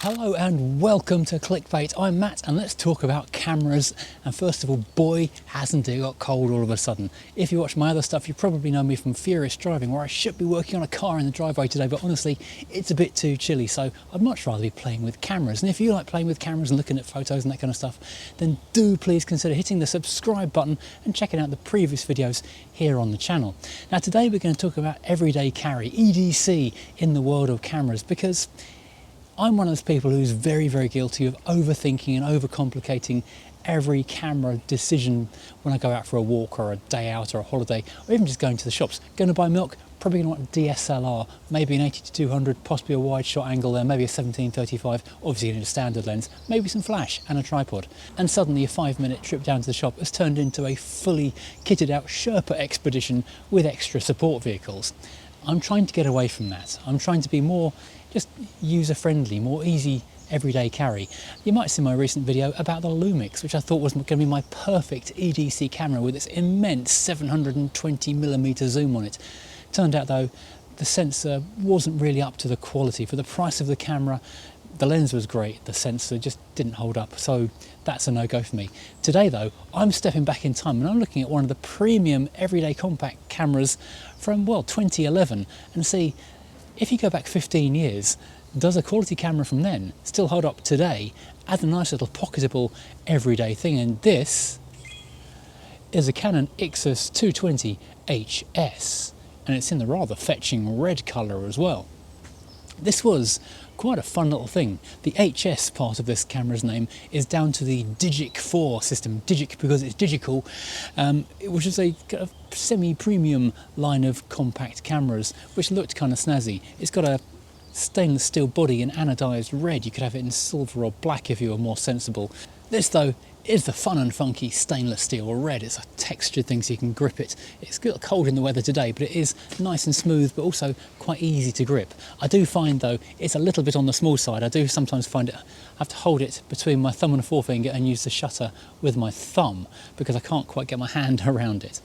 Hello and welcome to Clickbait. I'm Matt and let's talk about cameras. And first of all, boy, hasn't it got cold all of a sudden. If you watch my other stuff, you probably know me from Furious Driving, where I should be working on a car in the driveway today, but honestly, it's a bit too chilly, so I'd much rather be playing with cameras. And if you like playing with cameras and looking at photos and that kind of stuff, then do please consider hitting the subscribe button and checking out the previous videos here on the channel. Now today we're going to talk about everyday carry, EDC, in the world of cameras, because I'm one of those people who's very, very guilty of overthinking and overcomplicating every camera decision when I go out for a walk or a day out or a holiday, or even just going to the shops. Going to buy milk, probably going to want a DSLR, maybe an 80-200, possibly a wide shot angle there, maybe a 17-35, obviously in a standard lens, maybe some flash and a tripod. And suddenly a 5-minute trip down to the shop has turned into a fully kitted out Sherpa expedition with extra support vehicles. I'm trying to get away from that. I'm trying to be more just user-friendly, more easy everyday carry. You might see my recent video about the Lumix, which I thought was going to be my perfect EDC camera with its immense 720mm zoom on it. Turned out though, the sensor wasn't really up to the quality. For the price of the camera, the lens was great, the sensor just didn't hold up, so that's a no-go for me. Today though, I'm stepping back in time and I'm looking at one of the premium everyday compact cameras from, well, 2011, and see, if you go back 15 years, does a quality camera from then still hold up today as a nice little pocketable everyday thing? And this is a Canon Ixus 220 HS, and it's in the rather fetching red colour as well. This was quite a fun little thing. The HS part of this camera's name is down to the Digic 4 system. Digic because it's digital, which is a kind of semi-premium line of compact cameras, which looked kind of snazzy. It's got a stainless steel body in anodised red. You could have it in silver or black if you were more sensible. This though is the fun and funky stainless steel red. It's a textured thing so you can grip it. It's a little cold in the weather today, but it is nice and smooth, but also quite easy to grip. I do find though it's a little bit on the small side. I do sometimes find it, I have to hold it between my thumb and forefinger and use the shutter with my thumb because I can't quite get my hand around it.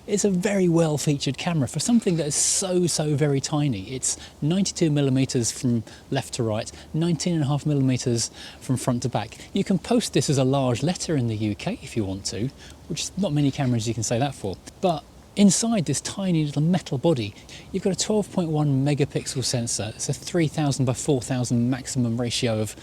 It's a very well featured camera for something that is so very tiny. It's 92mm from left to right, 19.5mm from front to back. You can post this as a large letter in the UK if you want to, which is not many cameras you can say that for. But inside this tiny little metal body, you've got a 12.1 megapixel sensor. It's a 3000 by 4000 maximum ratio of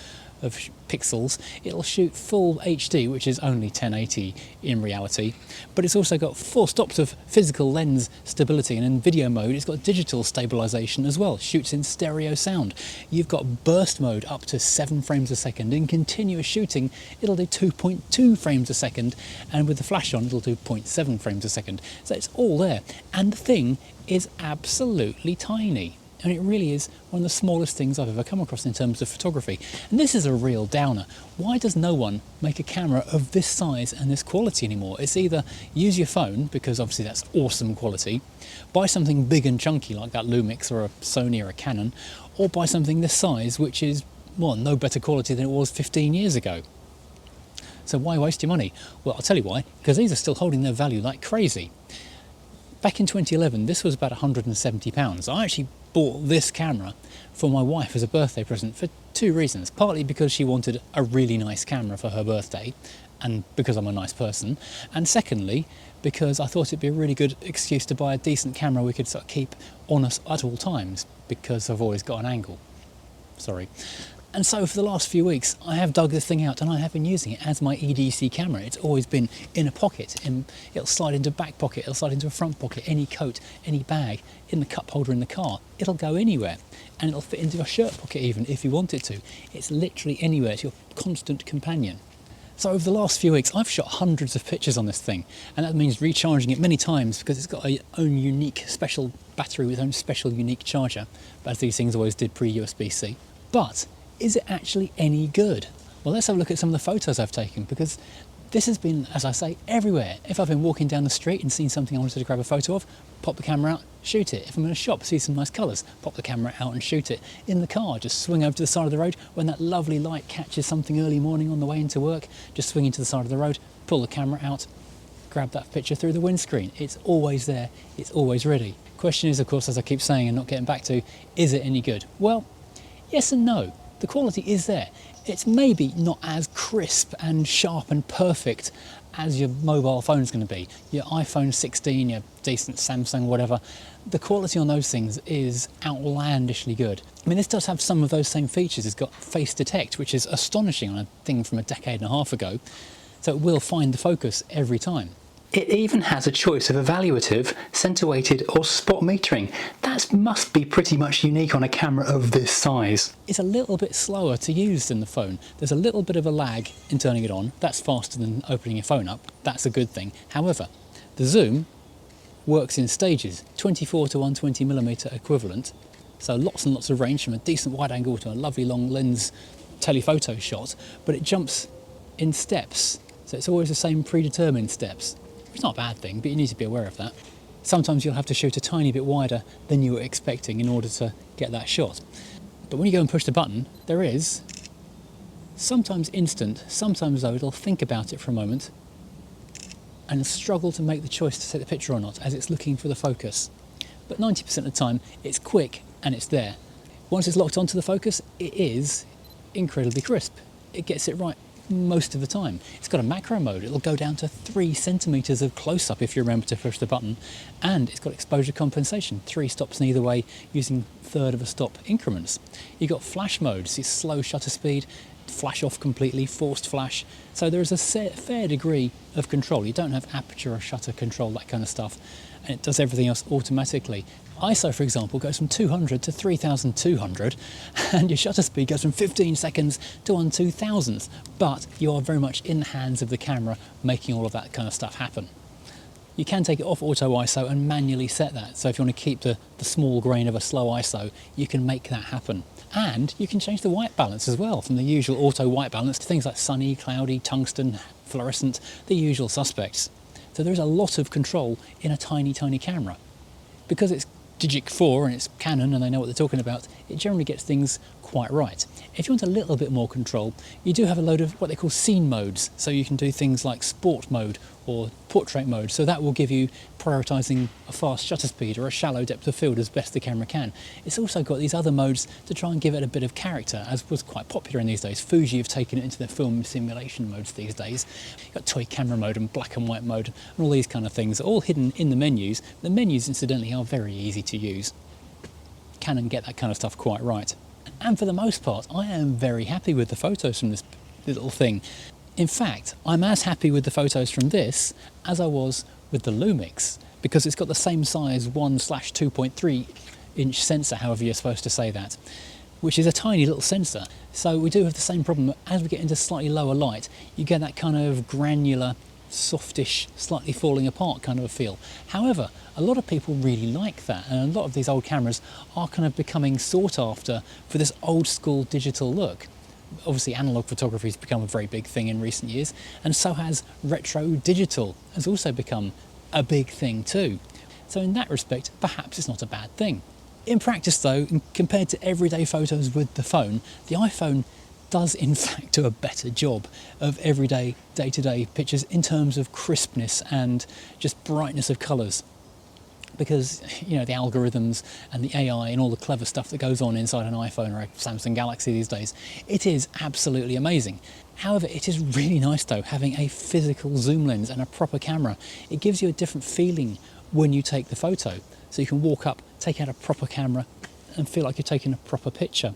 pixels. It'll shoot full HD, which is only 1080 in reality, but it's also got 4 stops of physical lens stability, and in video mode it's got digital stabilization as well. Shoots in stereo sound. You've got burst mode up to 7 frames a second. In continuous shooting it'll do 2.2 frames a second, and with the flash on it'll do 0.7 frames a second. So it's all there, and the thing is absolutely tiny. And it really is one of the smallest things I've ever come across in terms of photography. And this is a real downer. Why does no one make a camera of this size and this quality anymore? It's either use your phone, because obviously that's awesome quality, buy something big and chunky like that Lumix or a Sony or a Canon, or buy something this size which is, well, no better quality than it was 15 years ago. So why waste your money? Well, I'll tell you why, because these are still holding their value like crazy. Back in 2011, this was about £170. I actually bought this camera for my wife as a birthday present for 2 reasons. Partly because she wanted a really nice camera for her birthday, and because I'm a nice person. And secondly, because I thought it'd be a really good excuse to buy a decent camera we could sort of keep on us at all times, because I've always got an angle. Sorry. And so for the last few weeks, I have dug this thing out and I have been using it as my EDC camera. It's always been in a pocket. It'll slide into a back pocket, it'll slide into a front pocket, any coat, any bag, in the cup holder in the car. It'll go anywhere, and it'll fit into a shirt pocket even if you want it to. It's literally anywhere. It's your constant companion. So over the last few weeks, I've shot hundreds of pictures on this thing, and that means recharging it many times because it's got its own unique special battery with its own special unique charger, as these things always did pre-USB-C. But is it actually any good? Well, let's have a look at some of the photos I've taken, because this has been, as I say, everywhere. If I've been walking down the street and seen something I wanted to grab a photo of, pop the camera out, shoot it. If I'm in a shop, see some nice colours, pop the camera out and shoot it. In the car, just swing over to the side of the road. When that lovely light catches something early morning on the way into work, just swing into the side of the road, pull the camera out, grab that picture through the windscreen. It's always there, it's always ready. Question is, of course, as I keep saying and not getting back to, is it any good? Well, yes and no. the quality is there. It's maybe not as crisp and sharp and perfect as your mobile phone is going to be. Your iPhone 16, your decent Samsung, whatever, the quality on those things is outlandishly good. I mean, this does have some of those same features. It's got face detect, which is astonishing on a thing from a decade and a half ago. So it will find the focus every time. It even has a choice of evaluative, center-weighted or spot metering. That must be pretty much unique on a camera of this size. It's a little bit slower to use than the phone. There's a little bit of a lag in turning it on. That's faster than opening your phone up. That's a good thing. However, the zoom works in stages, 24 to 120mm equivalent. So lots and lots of range from a decent wide angle to a lovely long lens telephoto shot, but it jumps in steps. So it's always the same predetermined steps. It's not a bad thing, but you need to be aware of that. Sometimes you'll have to shoot a tiny bit wider than you were expecting in order to get that shot. But when you go and push the button, there is sometimes instant, sometimes though it'll think about it for a moment and struggle to make the choice to take the picture or not as it's looking for the focus. But 90% of the time, it's quick and it's there. Once it's locked onto the focus, it is incredibly crisp. It gets it right most of the time. It's got a macro mode. It'll go down to 3 centimeters of close-up if you remember to push the button, and it's got exposure compensation, 3 stops in either way using third of a stop increments. You've got flash mode, so slow shutter speed, flash off completely, forced flash, so there is a fair degree of control. You don't have aperture or shutter control, that kind of stuff, and it does everything else automatically. ISO, for example, goes from 200 to 3200, and your shutter speed goes from 15 seconds to 1/2000th, but you are very much in the hands of the camera making all of that kind of stuff happen. You can take it off auto ISO and manually set that, so if you want to keep the small grain of a slow ISO, you can make that happen. And you can change the white balance as well, from the usual auto white balance to things like sunny, cloudy, tungsten, fluorescent, the usual suspects. So there is a lot of control in a tiny, tiny camera. Because it's Digic 4 and it's Canon and they know what they're talking about, it generally gets things quite right. If you want a little bit more control, you do have a load of what they call scene modes, so you can do things like sport mode or portrait mode, so that will give you prioritising a fast shutter speed or a shallow depth of field as best the camera can. It's also got these other modes to try and give it a bit of character, as was quite popular in these days. Fuji have taken it into their film simulation modes these days. You've got toy camera mode and black and white mode and all these kind of things, all hidden in the menus. The menus, incidentally, are very easy to use. Canon get that kind of stuff quite right. And for the most part, I am very happy with the photos from this little thing. In fact, I'm as happy with the photos from this as I was with the Lumix, because it's got the same size 1/2.3 inch sensor, however you're supposed to say that, which is a tiny little sensor. So we do have the same problem as we get into slightly lower light. You get that kind of granular, softish, slightly falling apart kind of a feel. However, a lot of people really like that, and a lot of these old cameras are kind of becoming sought after for this old school digital look. Obviously analog photography has become a very big thing in recent years, and so has retro digital has also become a big thing too. So in that respect, perhaps it's not a bad thing. In practice though, compared to everyday photos with the phone, the iPhone does in fact do a better job of everyday, day-to-day pictures in terms of crispness and just brightness of colours. Because, you know, the algorithms and the AI and all the clever stuff that goes on inside an iPhone or a Samsung Galaxy these days, it is absolutely amazing. However, it is really nice though having a physical zoom lens and a proper camera. It gives you a different feeling when you take the photo. So you can walk up, take out a proper camera and feel like you're taking a proper picture.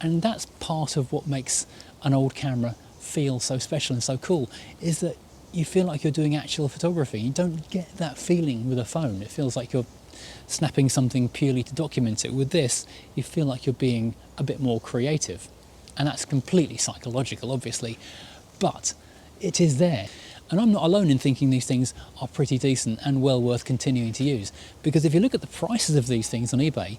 And that's part of what makes an old camera feel so special and so cool, is that you feel like you're doing actual photography. You don't get that feeling with a phone. It feels like you're snapping something purely to document it. With this, you feel like you're being a bit more creative. And that's completely psychological, obviously, but it is there. And I'm not alone in thinking these things are pretty decent and well worth continuing to use. Because if you look at the prices of these things on eBay,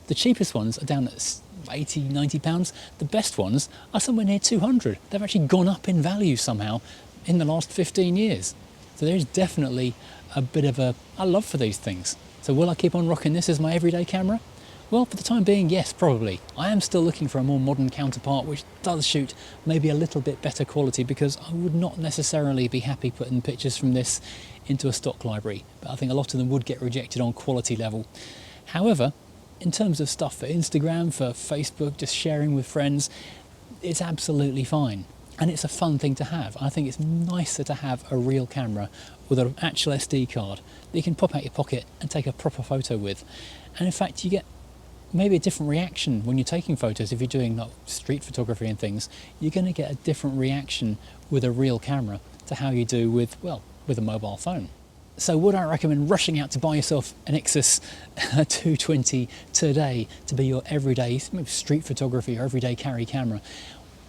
the cheapest ones are down at 80, 90 pounds. The best ones are somewhere near 200. They've actually gone up in value somehow in the last 15 years. So there's definitely a bit of a love for these things. So will I keep on rocking this as my everyday camera? Well, for the time being, yes, probably. I am still looking for a more modern counterpart which does shoot maybe a little bit better quality, because I would not necessarily be happy putting pictures from this into a stock library. But I think a lot of them would get rejected on quality level. However, in terms of stuff for Instagram, for Facebook, just sharing with friends, it's absolutely fine. And it's a fun thing to have. I think it's nicer to have a real camera with an actual SD card that you can pop out your pocket and take a proper photo with. And in fact, you get maybe a different reaction when you're taking photos. If you're doing like street photography and things, you're going to get a different reaction with a real camera to how you do with, well, with a mobile phone. So would I recommend rushing out to buy yourself an Ixus 220 today to be your everyday maybe street photography or everyday carry camera?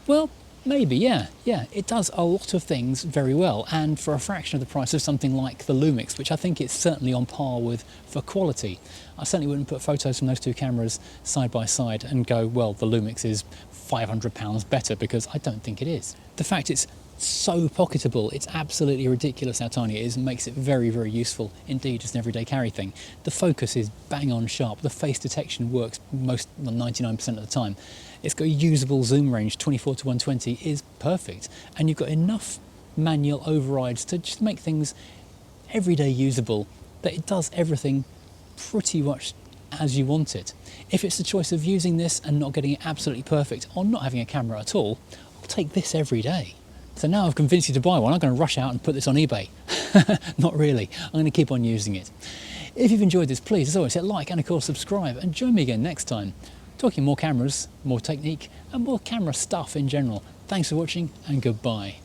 Well, maybe, yeah. It does a lot of things very well, and for a fraction of the price of something like the Lumix, which I think it's certainly on par with for quality. I certainly wouldn't put photos from those two cameras side by side and go, well, the Lumix is £500 better, because I don't think it is. The fact it's so pocketable, it's absolutely ridiculous how tiny it is, and makes it very, very useful indeed as an everyday carry thing. The focus is bang on sharp, the face detection works 99% of the time. It's got a usable zoom range, 24 to 120 is perfect, and you've got enough manual overrides to just make things everyday usable that it does everything pretty much as you want it. If it's the choice of using this and not getting it absolutely perfect, or not having a camera at all, I'll take this every day. So now I've convinced you to buy one, I'm going to rush out and put this on eBay. Not really, I'm going to keep on using it. If you've enjoyed this, please, as always, hit like and of course subscribe, and join me again next time, talking more cameras, more technique, and more camera stuff in general. Thanks for watching, and goodbye.